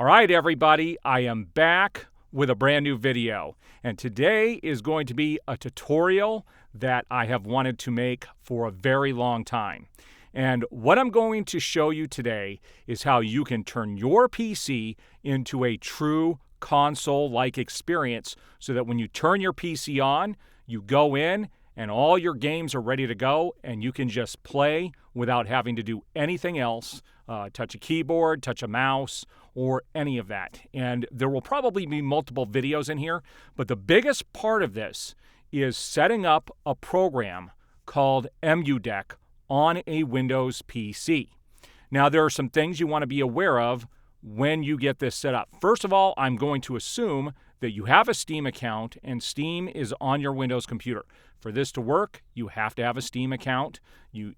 right, everybody, I am back with a brand new video. And today is going to be a tutorial that I have wanted to make for a very long time. And what I'm going to show you today is how you can turn your PC into a true console-like experience so that when you turn your PC on, you go in and all your games are ready to go and you can just play without having to do anything else, touch a keyboard, touch a mouse, or any of that. And there will probably be multiple videos in here, but the biggest part of this is setting up a program called Emudeck on a Windows PC. Now, there are some things you want to be aware of when you get this set up. First of all, I'm going to assume that you have a Steam account and Steam is on your Windows computer. For this to work, you have to have a Steam account. You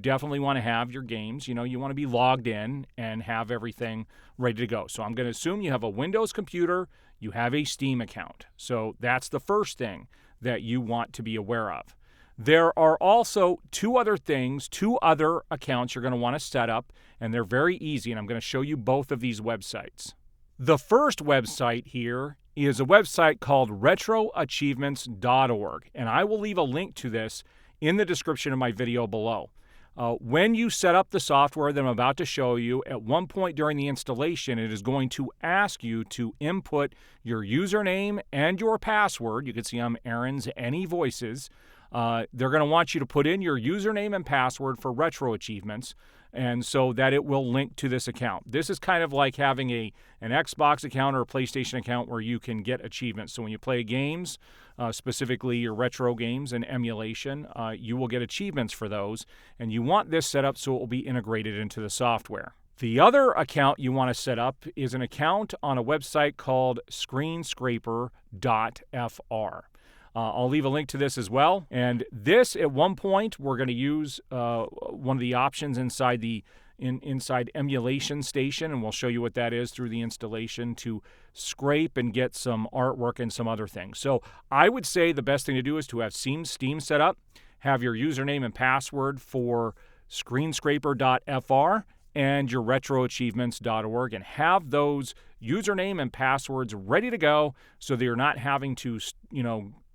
definitely want to have your games. You want to be logged in and have everything ready to go. So I'm going to assume you have a Windows computer, you have a Steam account. So that's the first thing that you want to be aware of. There are also two other accounts you're going to want to set up, and they're very easy, and I'm going to show you both of these websites. The first website here is a website called retroachievements.org, and I will leave a link to this in the description of my video below. When you set up the software that I'm about to show you, at one point during the installation, it is going to ask you to input your username and your password. You can see I'm Aaron's Any Voices. They're going to want you to put in your username and password for Retro Achievements, and so that it will link to this account. This is kind of like having an Xbox account or a PlayStation account where you can get achievements. So when you play games, specifically your retro games and emulation, you will get achievements for those, and you want this set up so it will be integrated into the software. The other account you want to set up is an account on a website called screenscraper.fr. I'll leave a link to this as well. And this, at one point, we're going to use one of the options inside inside Emulation Station, and we'll show you what that is through the installation to scrape and get some artwork and some other things. So I would say the best thing to do is to have Steam set up, have your username and password for screenscraper.fr and your retroachievements.org, and have those username and passwords ready to go so that you're not having to,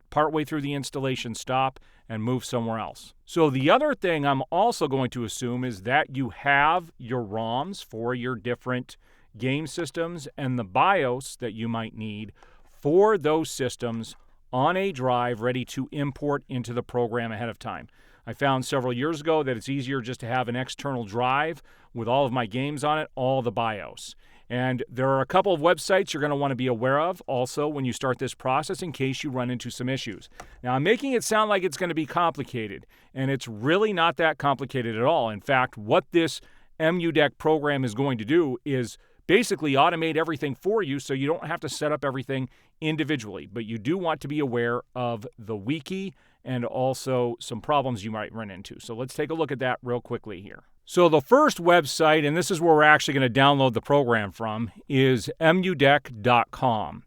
partway through the installation, stop and move somewhere else. So the other thing I'm also going to assume is that you have your ROMs for your different game systems and the BIOS that you might need for those systems on a drive ready to import into the program ahead of time. I found several years ago that it's easier just to have an external drive with all of my games on it, all the BIOS. And there are a couple of websites you're going to want to be aware of also when you start this process in case you run into some issues. Now, I'm making it sound like it's going to be complicated, and it's really not that complicated at all. In fact, what this Emudeck program is going to do is basically automate everything for you so you don't have to set up everything individually. But you do want to be aware of the wiki and also some problems you might run into. So let's take a look at that real quickly here. So the first website, and this is where we're actually going to download the program from, is emudeck.com.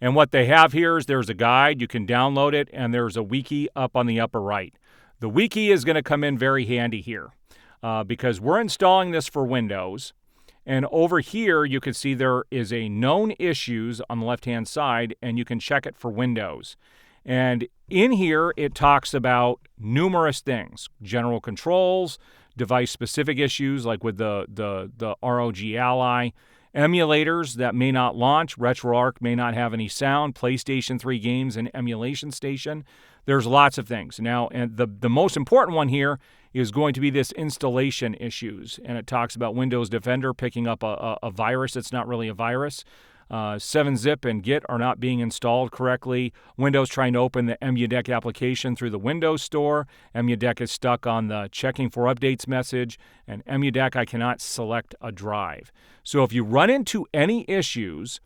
And what they have here is there's a guide. You can download it, and there's a wiki up on the upper right. The wiki is going to come in very handy here because we're installing this for Windows. And over here, you can see there is a known issues on the left-hand side, and you can check it for Windows. And in here, it talks about numerous things: general controls, device-specific issues like with the ROG Ally, emulators that may not launch, RetroArch may not have any sound, PlayStation 3 games and Emulation Station. There's lots of things. Now, and the most important one here is going to be this installation issues, and it talks about Windows Defender picking up a virus that's not really a virus. 7-zip and Git are not being installed correctly. Windows trying to open the Emudeck application through the Windows Store. Emudeck is stuck on the checking for updates message. And Emudeck, I cannot select a drive. So if you run into any issues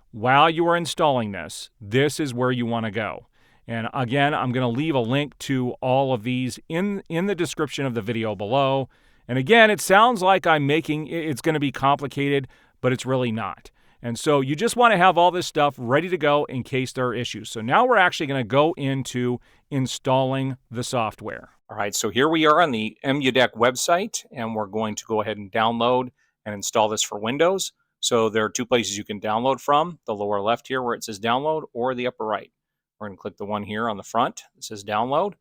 while you are installing this, this is where you want to go. And again, I'm going to leave a link to all of these in the description of the video below. And again, it sounds like it's going to be complicated, but it's really not. And so you just want to have all this stuff ready to go in case there are issues. So now we're actually going to go into installing the software. All right, so here we are on the Emudeck website, and we're going to go ahead and download and install this for Windows. So there are two places you can download from, the lower left here where it says download, or the upper right. We're going to click the one here on the front that says download,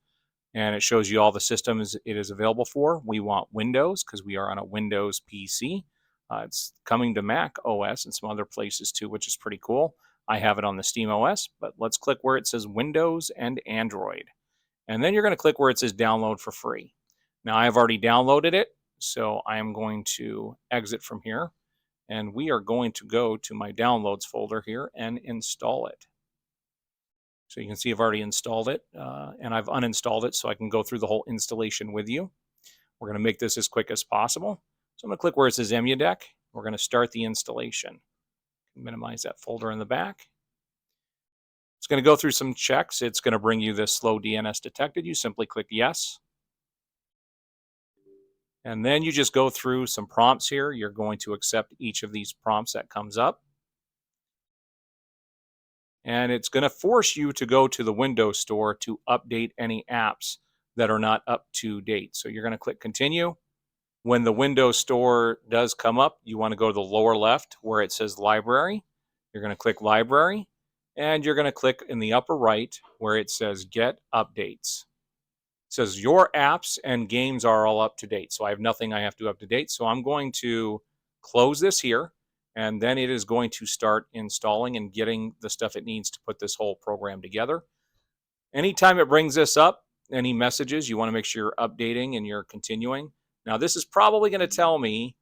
and it shows you all the systems it is available for. We want Windows because we are on a Windows PC. It's coming to Mac OS and some other places too, which is pretty cool. I have it on the Steam OS, but let's click where it says Windows and Android. And then you're going to click where it says download for free. Now I've already downloaded it, so I am going to exit from here, and we are going to go to my downloads folder here and install it. So you can see I've already installed it, and I've uninstalled it so I can go through the whole installation with you. We're going to make this as quick as possible. So I'm going to click where it says Emudeck. We're going to start the installation. Minimize that folder in the back. It's going to go through some checks. It's going to bring you this slow DNS detected. You simply click yes. And then you just go through some prompts here. You're going to accept each of these prompts that comes up. And it's going to force you to go to the Windows Store to update any apps that are not up to date. So you're going to click continue. When the Windows Store does come up, you want to go to the lower left where it says library. You're going to click library, and you're going to click in the upper right where it says get updates. It says your apps and games are all up to date. So I have nothing I have to up to date. So I'm going to close this here, and then it is going to start installing and getting the stuff it needs to put this whole program together. Anytime it brings this up, any messages, you want to make sure you're updating and you're continuing. Now, this is probably going to tell me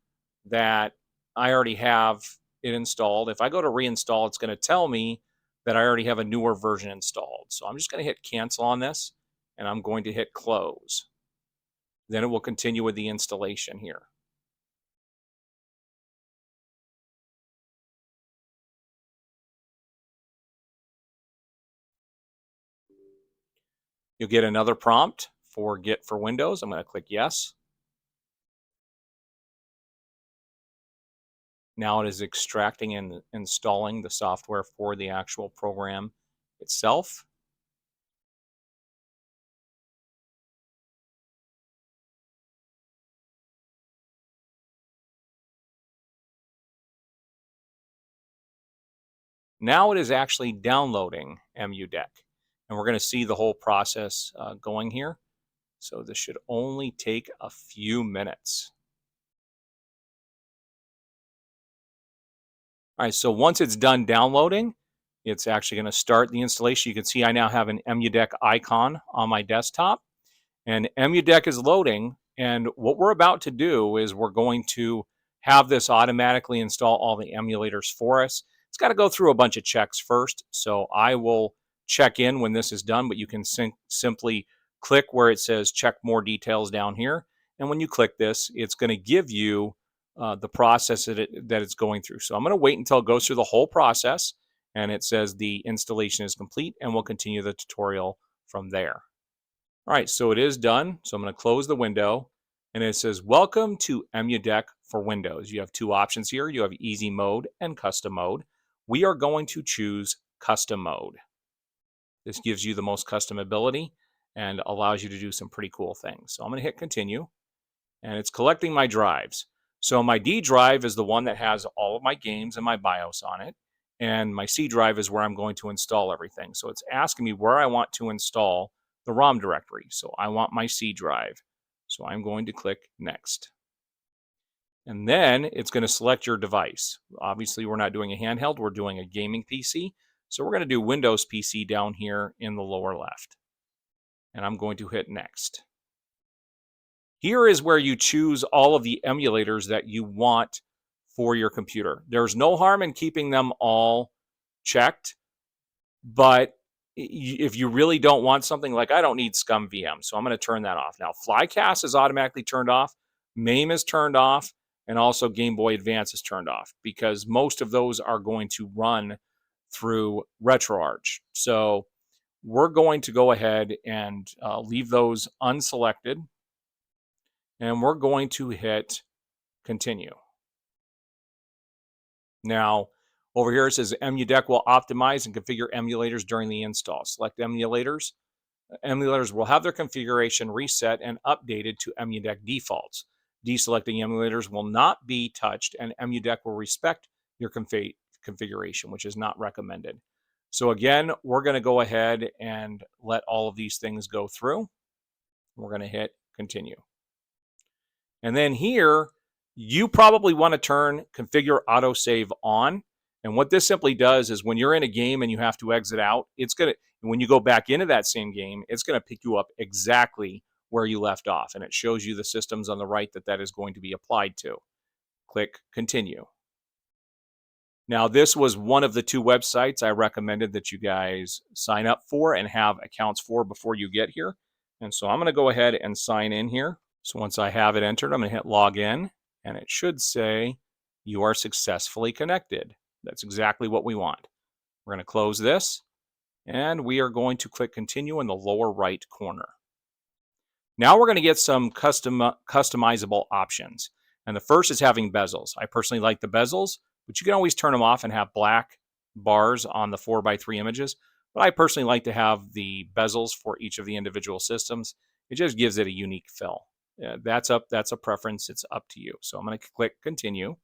that I already have it installed. If I go to reinstall, it's going to tell me that I already have a newer version installed. So I'm just going to hit cancel on this, and I'm going to hit close. Then it will continue with the installation here. You'll get another prompt for Get for Windows. I'm going to click yes. Now it is extracting and installing the software for the actual program itself. Now it is actually downloading Emudeck, and we're going to see the whole process going here. So this should only take a few minutes. All right, so once it's done downloading, it's actually going to start the installation. You can see I now have an Emudeck icon on my desktop, and Emudeck is loading. And what we're about to do is we're going to have this automatically install all the emulators for us. It's got to go through a bunch of checks first. So I will check in when this is done, but you can simply click where it says check more details down here. And when you click this, it's going to give you the process that it's going through. So I'm going to wait until it goes through the whole process and it says the installation is complete, and we'll continue the tutorial from there. All right, so it is done. So I'm going to close the window, and it says, welcome to Emudeck for Windows. You have two options here. You have easy mode and custom mode. We are going to choose custom mode. This gives you the most customability and allows you to do some pretty cool things. So I'm going to hit continue, and it's collecting my drives. So my D drive is the one that has all of my games and my BIOS on it, and my C drive is where I'm going to install everything. So it's asking me where I want to install the ROM directory. So I want my C drive. So I'm going to click next. And then it's going to select your device. Obviously, we're not doing a handheld, we're doing a gaming PC. So we're going to do Windows PC down here in the lower left. And I'm going to hit next. Here is where you choose all of the emulators that you want for your computer. There's no harm in keeping them all checked, but if you really don't want something, like I don't need Scum VM, so I'm going to turn that off. Now, Flycast is automatically turned off, MAME is turned off, and also Game Boy Advance is turned off because most of those are going to run through RetroArch. So we're going to go ahead and leave those unselected, and we're going to hit continue. Now, over here it says Emudeck will optimize and configure emulators during the install. Select emulators. Emulators will have their configuration reset and updated to Emudeck defaults. Deselecting emulators will not be touched, and Emudeck will respect your configuration, which is not recommended. So again, we're going to go ahead and let all of these things go through. We're going to hit continue. And then here, you probably want to turn configure autosave on. And what this simply does is when you're in a game and you have to exit out, it's going to, when you go back into that same game, it's going to pick you up exactly where you left off. And it shows you the systems on the right that is going to be applied to. Click continue. Now, this was one of the 2 websites I recommended that you guys sign up for and have accounts for before you get here. And so I'm going to go ahead and sign in here. So once I have it entered, I'm going to hit log in, and it should say you are successfully connected. That's exactly what we want. We're going to close this, and we are going to click continue in the lower right corner. Now we're going to get some customizable options. And the first is having bezels. I personally like the bezels, but you can always turn them off and have black bars on the 4x3 images. But I personally like to have the bezels for each of the individual systems. It just gives it a unique fill. That's a preference. It's up to you. So I'm going to click continue.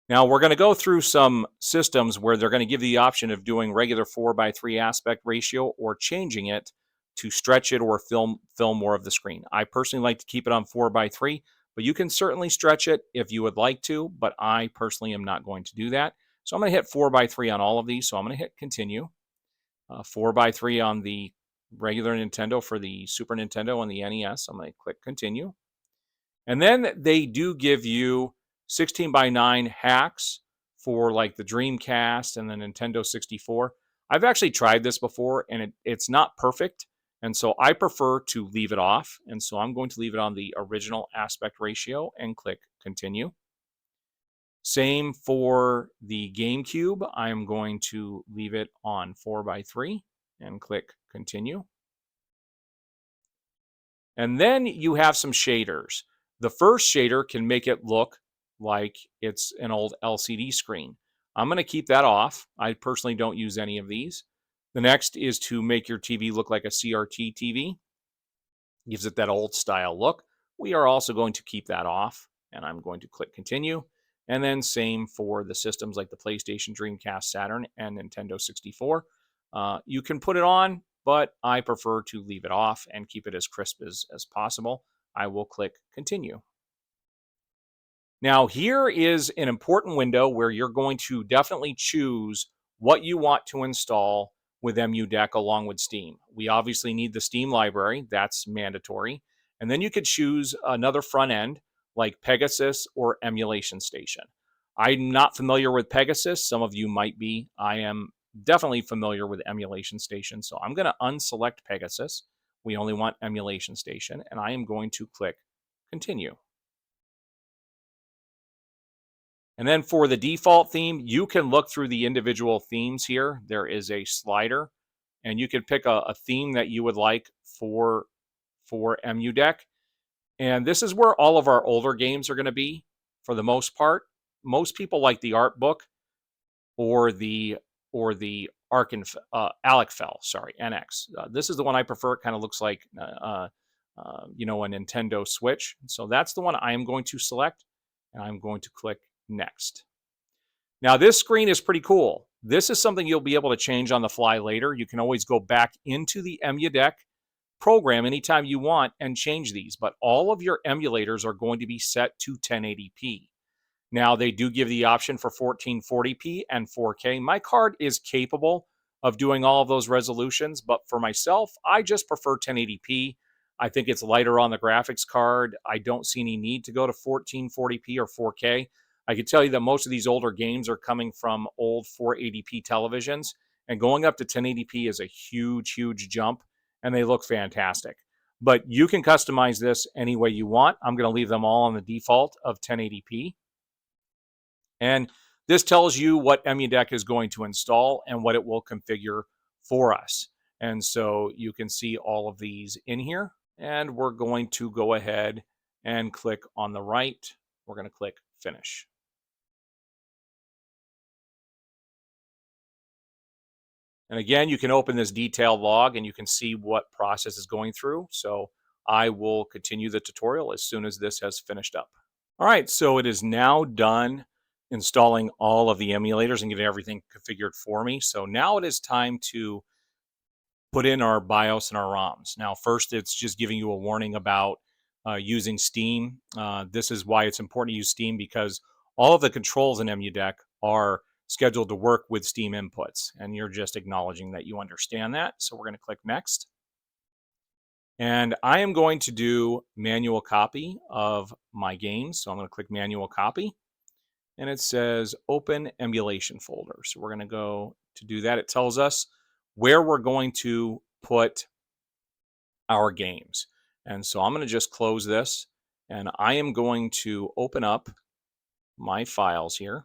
Now we're going to go through some systems where they're going to give you the option of doing regular 4x3 aspect ratio or changing it to stretch it or film more of the screen. I personally like to keep it on 4x3, but you can certainly stretch it if you would like to, but I personally am not going to do that. So I'm going to hit 4x3 on all of these. So I'm going to hit continue. 4x3 on the regular Nintendo for the Super Nintendo and the NES. I'm going to click continue. And then they do give you 16:9 hacks for like the Dreamcast and the Nintendo 64. I've actually tried this before and it's not perfect. And so I prefer to leave it off. And so I'm going to leave it on the original aspect ratio and click continue. Same for the GameCube. I'm going to leave it on 4x3 and click continue. And then you have some shaders. The first shader can make it look like it's an old LCD screen. I'm going to keep that off. I personally don't use any of these. The next is to make your TV look like a CRT TV. Gives it that old style look. We are also going to keep that off, and I'm going to click continue. And then same for the systems like the PlayStation, Dreamcast, Saturn, and Nintendo 64. You can put it on, but I prefer to leave it off and keep it as crisp as possible. I will click continue. Now, here is an important window where you're going to definitely choose what you want to install with Emudeck along with Steam. We obviously need the Steam library. That's mandatory. And then you could choose another front end like Pegasus or Emulation Station. I'm not familiar with Pegasus. Some of you might be. I am definitely familiar with Emulation Station. So I'm going to unselect Pegasus. We only want Emulation Station. And I am going to click continue. And then for the default theme, you can look through the individual themes here. There is a slider, and you can pick a theme that you would like for Emudeck. And this is where all of our older games are going to be for the most part. Most people like the art book or the Alecfell, sorry, NX. This is the one I prefer. It kind of looks like a Nintendo Switch. So that's the one I am going to select, and I'm going to click next. Now this screen is pretty cool. This is something you'll be able to change on the fly later. You can always go back into the Emudeck program anytime you want and change these, but all of your emulators are going to be set to 1080p. Now they do give the option for 1440p and 4K. My card is capable of doing all of those resolutions, but for myself, I just prefer 1080p. I think it's lighter on the graphics card. I don't see any need to go to 1440p or 4K. I can tell you that most of these older games are coming from old 480p televisions, and going up to 1080p is a huge, huge jump, and they look fantastic. But you can customize this any way you want. I'm going to leave them all on the default of 1080p. And this tells you what Emudeck is going to install and what it will configure for us. And so you can see all of these in here. And we're going to go ahead and click on the right. We're going to click finish. And again, you can open this detailed log and you can see what process is going through. So I will continue the tutorial as soon as this has finished up. All right, so it is now done installing all of the emulators and getting everything configured for me. So now it is time to put in our BIOS and our ROMs. Now, first, it's just giving you a warning about using Steam. This is why it's important to use Steam, because all of the controls in Emudeck are scheduled to work with Steam inputs, and you're just acknowledging that you understand that. So we're going to click Next. And I am going to do manual copy of my games. So I'm going to click Manual Copy, and it says Open Emulation Folder. So we're going to go to do that. It tells us where we're going to put our games. And so I'm going to just close this, and I am going to open up my files here.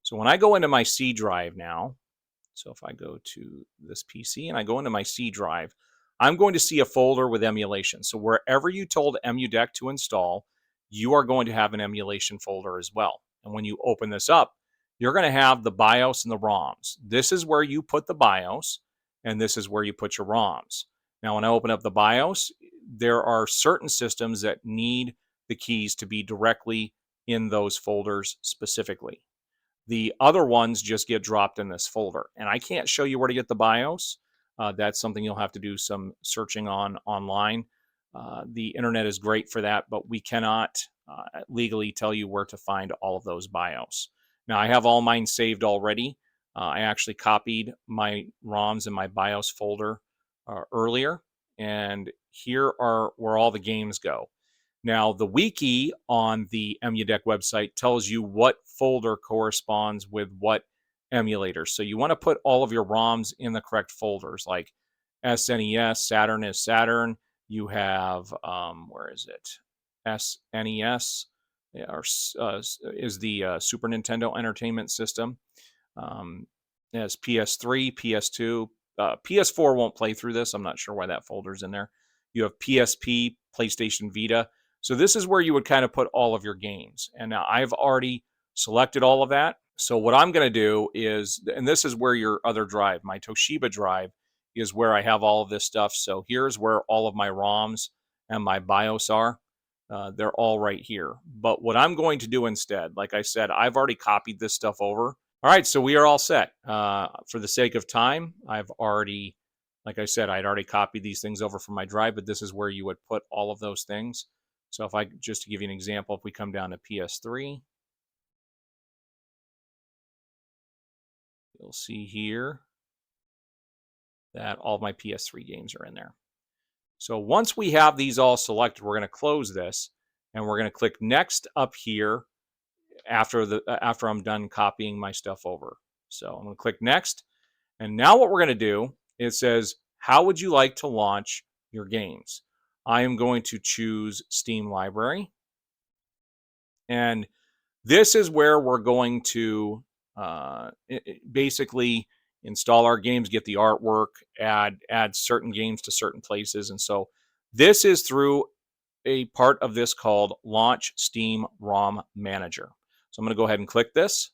So when I go into my C drive now, so if I go to this PC and I go into my C drive, I'm going to see a folder with emulation. So wherever you told Emudeck to install, you are going to have an emulation folder as well. And when you open this up, you're going to have the BIOS and the ROMs. This is where you put the BIOS, and this is where you put your ROMs. Now, when I open up the BIOS, there are certain systems that need the keys to be directly in those folders specifically. The other ones just get dropped in this folder. And I can't show you where to get the BIOS. That's something you'll have to do some searching on online. The internet is great for that, but we cannot legally tell you where to find all of those BIOS. Now, I have all mine saved already. I actually copied my ROMs in my BIOS folder earlier, and here are where all the games go. Now, the wiki on the Emudeck website tells you what folder corresponds with what emulator. So you want to put all of your ROMs in the correct folders, like SNES, Saturn is Saturn. You have, where is it? SNES is the Super Nintendo Entertainment System. As PS3, PS2, PS4 won't play through this. I'm not sure why that folder's in there. You have PSP, PlayStation Vita. So this is where you would kind of put all of your games. And now I've already selected all of that. So what I'm going to do is, and this is where your other drive, my Toshiba drive, is where I have all of this stuff. So here's where all of my ROMs and my BIOS are. They're all right here. But what I'm going to do instead, like I said, I've already copied this stuff over. All right, so we are all set. For the sake of time, I've already, like I said, I'd already copied these things over from my drive, but this is where you would put all of those things. So if I, just to give you an example, if we come down to PS3, you'll see here that all of my PS3 games are in there. So once we have these all selected, we're going to close this, and we're going to click Next up here after I'm done copying my stuff over. So I'm going to click Next, and now what we're going to do, it says, how would you like to launch your games? I am going to choose Steam Library, and this is where we're going to basically install our games, get the artwork, add certain games to certain places. And so this is through a part of this called Launch Steam ROM Manager. So I'm going to go ahead and click this.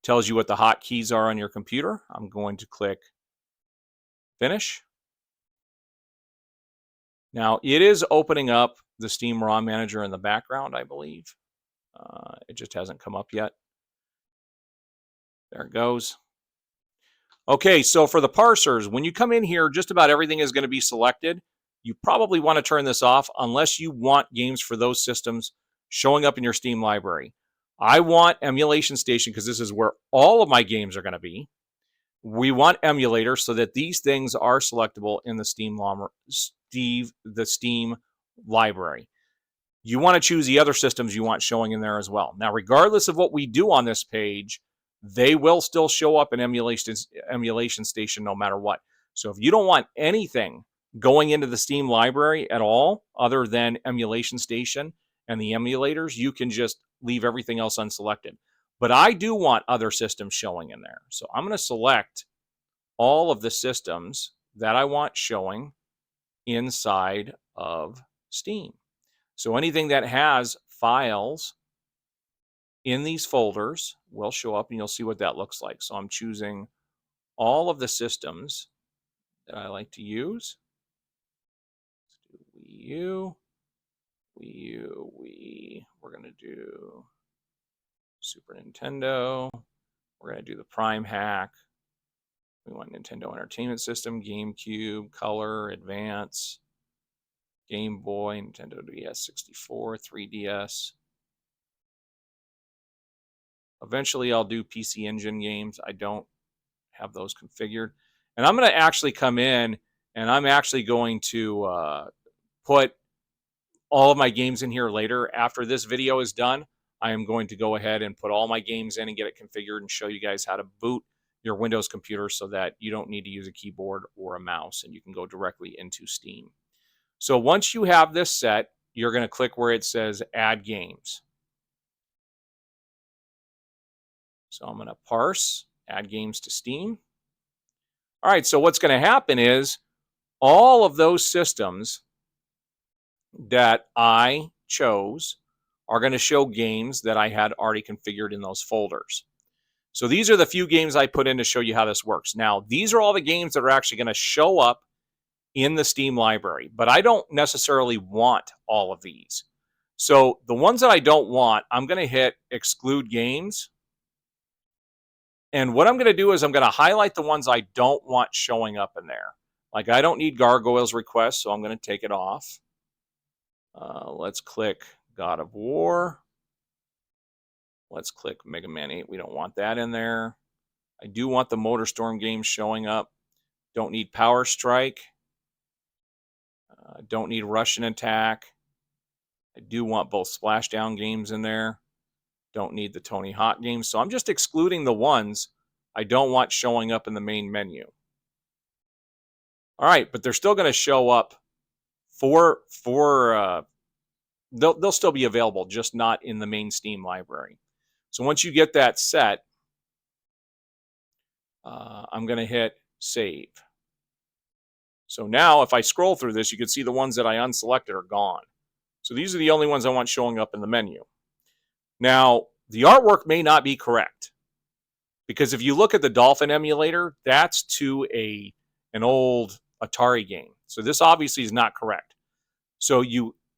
Tells you what the hotkeys are on your computer. I'm going to click Finish. Now it is opening up the Steam ROM Manager in the background, I believe. It just hasn't come up yet. There it goes. Okay, so for the parsers, when you come in here, just about everything is going to be selected. You probably want to turn this off unless you want games for those systems showing up in your Steam library. I want Emulation Station because this is where all of my games are going to be. We want emulator so that these things are selectable in the Steam library. You want to choose the other systems you want showing in there as well. Now, regardless of what we do on this page, they will still show up in Emulation Station no matter what. So if you don't want anything going into the Steam library at all other than Emulation Station and the emulators, you can just leave everything else unselected. But I do want other systems showing in there. So I'm going to select all of the systems that I want showing inside of Steam. So anything that has files in these folders will show up, and you'll see what that looks like. So I'm choosing all of the systems that I like to use. Let's do Wii U, Wii U, Wii. We're going to do Super Nintendo. We're going to do the Prime hack. We want Nintendo Entertainment System, GameCube, Color, Advance, Game Boy, Nintendo DS 64, 3DS. Eventually, I'll do PC Engine games. I don't have those configured. And I'm going to actually come in and I'm actually going to put all of my games in here later. After this video is done, I am going to go ahead and put all my games in and get it configured and show you guys how to boot your Windows computer so that you don't need to use a keyboard or a mouse and you can go directly into Steam. So once you have this set, you're going to click where it says Add Games. So I'm going to parse, add games to Steam. All right, so what's going to happen is all of those systems that I chose are going to show games that I had already configured in those folders. So these are the few games I put in to show you how this works. Now, these are all the games that are actually going to show up in the Steam library, but I don't necessarily want all of these. So the ones that I don't want, I'm going to hit Exclude Games. And what I'm going to do is I'm going to highlight the ones I don't want showing up in there. Like I don't need Gargoyles Request, so I'm going to take it off. Let's click God of War. Let's click Mega Man 8. We don't want that in there. I do want the MotorStorm games showing up. Don't need Power Strike. Don't need Russian Attack. I do want both Splashdown games in there. Don't need the Tony Hawk games. So I'm just excluding the ones I don't want showing up in the main menu. All right, but they're still going to show up they'll still be available, just not in the main Steam library. So once you get that set, I'm going to hit Save. So now if I scroll through this, you can see the ones that I unselected are gone. So these are the only ones I want showing up in the menu. Now, the artwork may not be correct, because if you look at the Dolphin emulator, that's to an old Atari game. So this obviously is not correct. So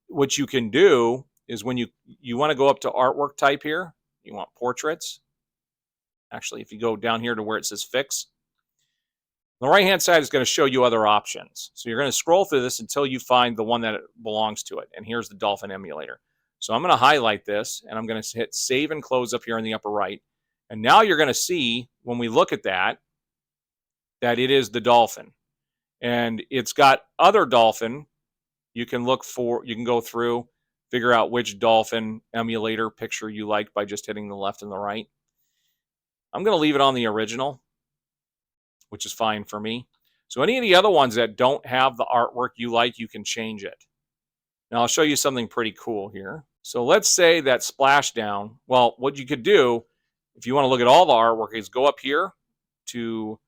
what you can do is when you want to go up to artwork type here, you want portraits. Actually, if you go down here to where it says fix, the right-hand side is going to show you other options. So you're going to scroll through this until you find the one that belongs to it. And here's the Dolphin emulator. So I'm going to highlight this, and I'm going to hit Save and Close up here in the upper right. And now you're going to see, when we look at that it is the Dolphin. And it's got other Dolphin. You can go through, figure out which Dolphin emulator picture you like by just hitting the left and the right. I'm going to leave it on the original, which is fine for me. So any of the other ones that don't have the artwork you like, you can change it. Now I'll show you something pretty cool here. So let's say that Splashdown, well, what you could do, if you want to look at all the artwork, is go up here to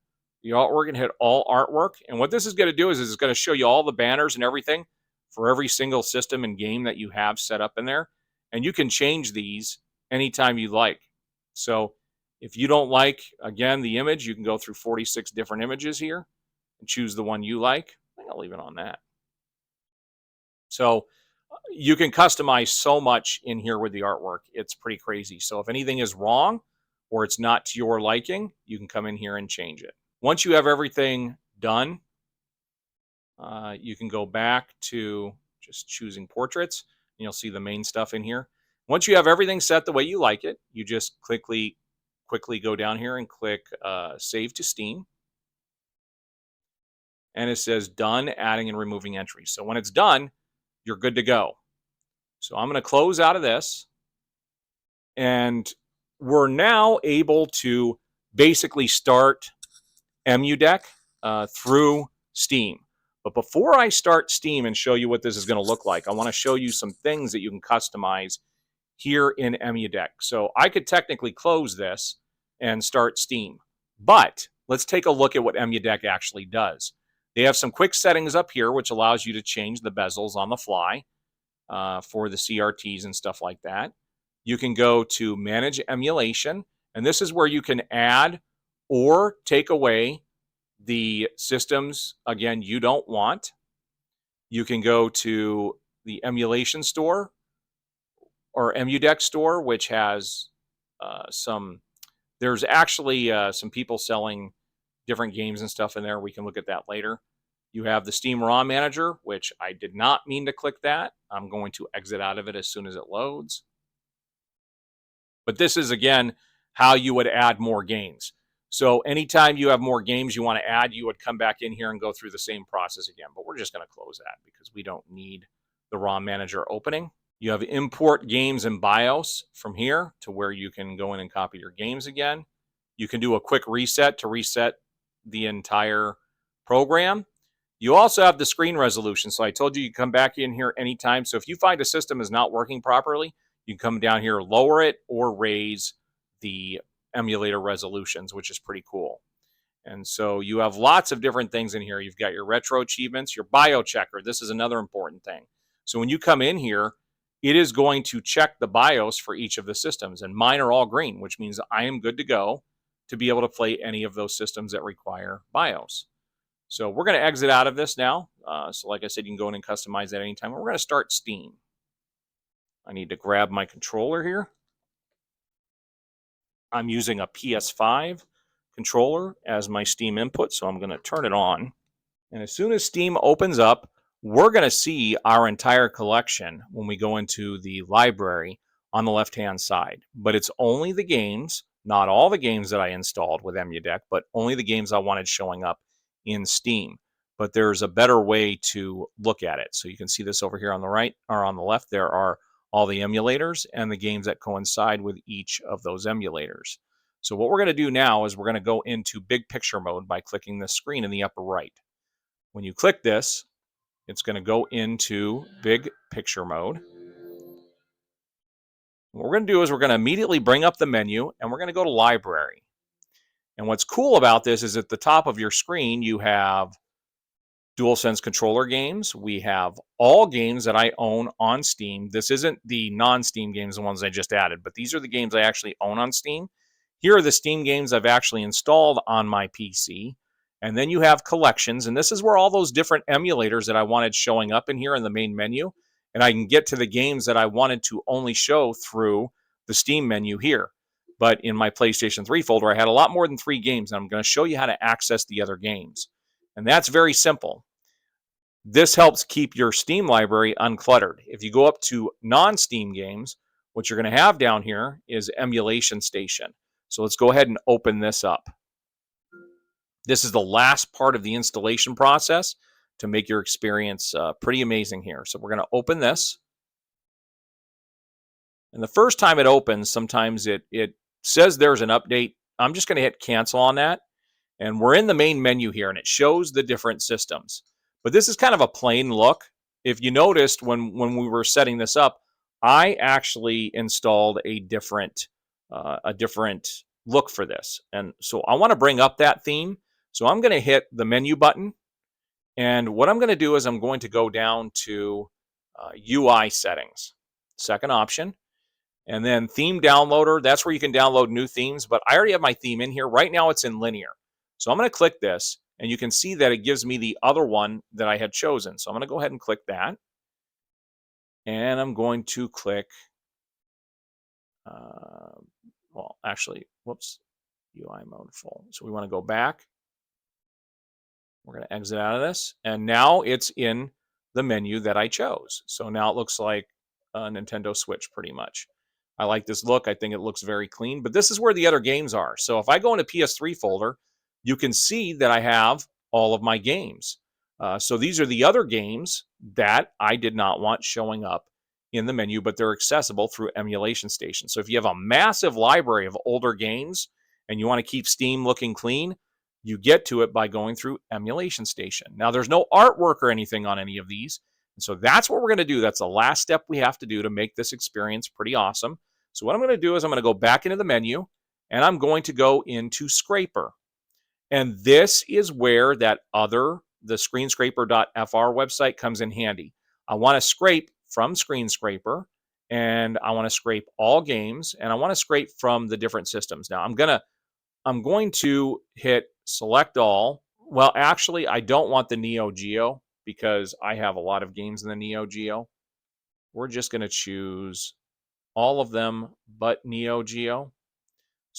the artwork and hit all artwork. And what this is going to do is it's going to show you all the banners and everything for every single system and game that you have set up in there. And you can change these anytime you like. So if you don't like, again, the image, you can go through 46 different images here and choose the one you like. I think I'll leave it on that. So you can customize so much in here with the artwork. It's pretty crazy. So if anything is wrong or it's not to your liking, you can come in here and change it. Once you have everything done, you can go back to just choosing portraits, and you'll see the main stuff in here. Once you have everything set the way you like it, you just quickly go down here and click Save to Steam. And it says Done Adding and Removing Entries. So when it's done, you're good to go. So I'm going to close out of this. And we're now able to basically start Emudeck through Steam. But before I start Steam and show you what this is going to look like, I want to show you some things that you can customize here in Emudeck. So I could technically close this and start Steam. But let's take a look at what Emudeck actually does. They have some quick settings up here, which allows you to change the bezels on the fly for the CRTs and stuff like that. You can go to Manage Emulation, and this is where you can add or take away the systems, again, you don't want. You can go to the Emulation Store or Emudeck Store, which has there's actually some people selling different games and stuff in there. We can look at that later. You have the Steam ROM Manager, which I did not mean to click that. I'm going to exit out of it as soon as it loads. But this is, again, how you would add more games. So anytime you have more games you want to add, you would come back in here and go through the same process again. But we're just going to close that because we don't need the ROM Manager opening. You have import games and BIOS from here to where you can go in and copy your games again. You can do a quick reset to reset the entire program. You also have the screen resolution. So I told you come back in here anytime. So if you find a system is not working properly, you can come down here, lower it, or raise the emulator resolutions, which is pretty cool. And so you have lots of different things in here. You've got your retro achievements, your bio checker. This is another important thing. So when you come in here, it is going to check the BIOS for each of the systems. And mine are all green, which means I am good to go to be able to play any of those systems that require BIOS. So we're going to exit out of this now. So like I said, you can go in and customize that anytime. We're going to start Steam. I need to grab my controller here. I'm using a PS5 controller as my Steam input, so I'm going to turn it on. And as soon as Steam opens up, we're going to see our entire collection when we go into the library on the left-hand side. But it's only the games, not all the games that I installed with Emudeck, but only the games I wanted showing up in Steam. But there's a better way to look at it. So you can see this over here on the right, or on the left, there are all the emulators and the games that coincide with each of those emulators. So what we're going to do now is we're going to go into big picture mode by clicking the screen in the upper right. When you click this, it's going to go into big picture mode. What we're going to do is we're going to immediately bring up the menu and we're going to go to library. And what's cool about this is at the top of your screen, you have DualSense controller games. We have all games that I own on Steam. This isn't the non-Steam games, the ones I just added, but these are the games I actually own on Steam. Here are the Steam games I've actually installed on my PC. And then you have collections, and this is where all those different emulators that I wanted showing up in here in the main menu, and I can get to the games that I wanted to only show through the Steam menu here. But in my PlayStation 3 folder, I had a lot more than 3 games, and I'm going to show you how to access the other games. And that's very simple. This helps keep your Steam library uncluttered. If you go up to non-Steam games, what you're going to have down here is Emulation Station. So let's go ahead and open this up. This is the last part of the installation process to make your experience pretty amazing here. So we're going to open this. And the first time it opens, sometimes it says there's an update. I'm just going to hit cancel on that. And we're in the main menu here, and it shows the different systems. But this is kind of a plain look. If you noticed when we were setting this up, I actually installed a different look for this. And so I want to bring up that theme. So I'm going to hit the menu button. And what I'm going to do is I'm going to go down to UI settings, second option. And then theme downloader, that's where you can download new themes. But I already have my theme in here. Right now it's in linear. So I'm going to click this. And you can see that it gives me the other one that I had chosen. So I'm going to go ahead and click that. And I'm going to click, well, actually, whoops, UI mode full. So we want to go back. We're going to exit out of this. And now it's in the menu that I chose. So now it looks like a Nintendo Switch pretty much. I like this look. I think it looks very clean. But this is where the other games are. So if I go into PS3 folder, you can see that I have all of my games. So these are the other games that I did not want showing up in the menu, but they're accessible through Emulation Station. So if you have a massive library of older games and you want to keep Steam looking clean, you get to it by going through Emulation Station. Now, there's no artwork or anything on any of these. And so that's what we're going to do. That's the last step we have to do to make this experience pretty awesome. So what I'm going to do is I'm going to go back into the menu, and I'm going to go into Scraper. And this is where the screenscraper.fr website comes in handy. I want to scrape from Screenscraper, and I want to scrape all games, and I want to scrape from the different systems. Now, I'm going to hit select all. Well, actually, I don't want the Neo Geo because I have a lot of games in the Neo Geo. We're just going to choose all of them but Neo Geo.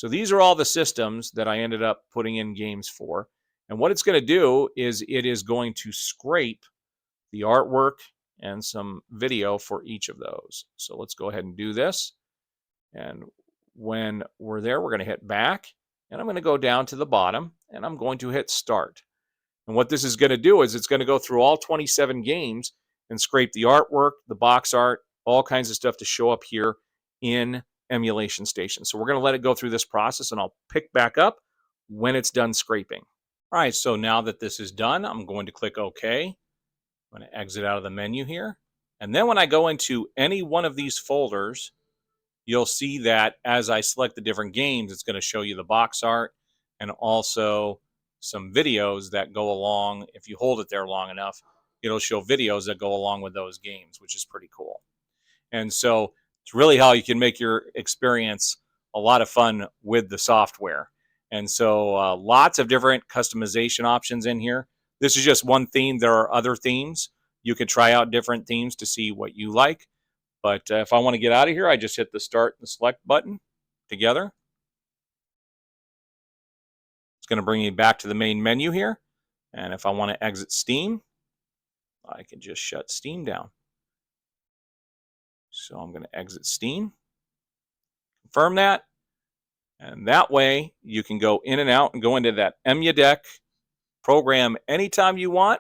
So these are all the systems that I ended up putting in games for. And what it's going to do is it is going to scrape the artwork and some video for each of those. So let's go ahead and do this. And when we're there, we're going to hit back, and I'm going to go down to the bottom, and I'm going to hit start. And what this is going to do is it's going to go through all 27 games and scrape the artwork, the box art, all kinds of stuff to show up here in Emulation Station. So we're going to let it go through this process, and I'll pick back up when it's done scraping. All right, so now that this is done, I'm going to click OK. I'm going to exit out of the menu here. And then when I go into any one of these folders, you'll see that as I select the different games, it's going to show you the box art and also some videos that go along. If you hold it there long enough, it'll show videos that go along with those games, which is pretty cool. And so it's really how you can make your experience a lot of fun with the software. And so lots of different customization options in here. This is just one theme. There are other themes. You can try out different themes to see what you like. But if I want to get out of here, I just hit the start and the select button together. It's going to bring me back to the main menu here. And if I want to exit Steam, I can just shut Steam down. So I'm going to exit Steam, confirm that. And that way you can go in and out and go into that Emudeck program anytime you want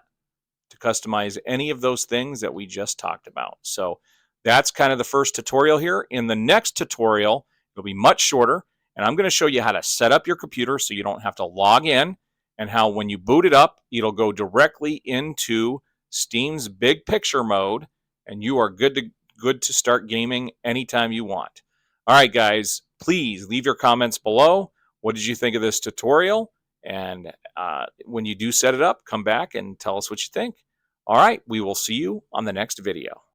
to customize any of those things that we just talked about. So that's kind of the first tutorial here. In the next tutorial, it'll be much shorter, and I'm going to show you how to set up your computer so you don't have to log in, and how when you boot it up, it'll go directly into Steam's big picture mode, and you are good to start gaming anytime you want. All right, guys, please leave your comments below. What did you think of this tutorial? And when you do set it up, come back and tell us what you think. All right, we will see you on the next video.